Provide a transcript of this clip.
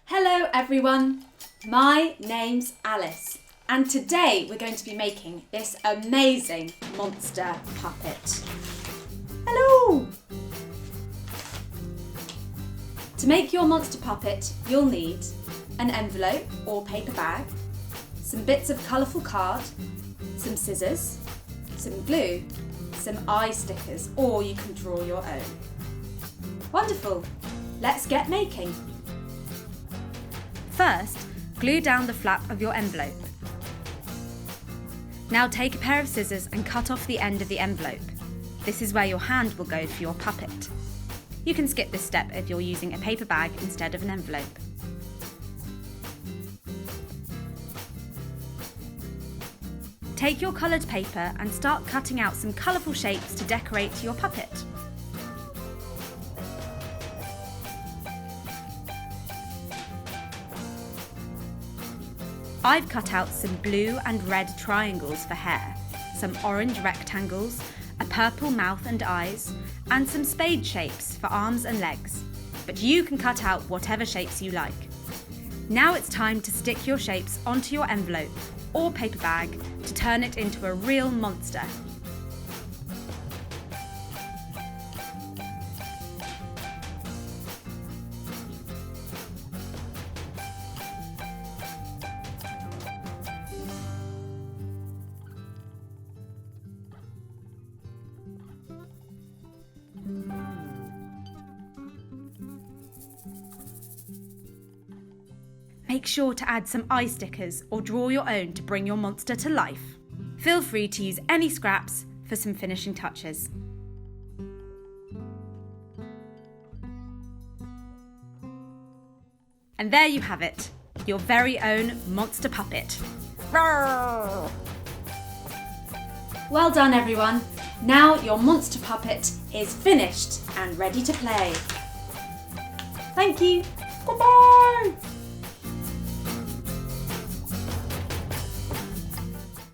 Hello everyone, my name's Alice and today we're going to be making this amazing monster puppet. Hello! To make your monster puppet you'll need an envelope or paper bag, some bits of colourful card, some scissors, some glue, some eye stickers or you can draw your own. Wonderful! Let's get making. First, glue down the flap of your envelope. Now take a pair of scissors and cut off the end of the envelope. This is where your hand will go for your puppet. You can skip this step if you're using a paper bag instead of an envelope. Take your coloured paper and start cutting out some colourful shapes to decorate your puppet. I've cut out some blue and red triangles for hair, some orange rectangles, a purple mouth and eyes, and some spade shapes for arms and legs. But you can cut out whatever shapes you like. Now it's time to stick your shapes onto your envelope or paper bag to turn it into a real monster. Make sure to add some eye stickers or draw your own to bring your monster to life. Feel free to use any scraps for some finishing touches. And there you have it, your very own monster puppet. Roar! Well done everyone. Now your monster puppet is finished and ready to play. Thank you. Goodbye.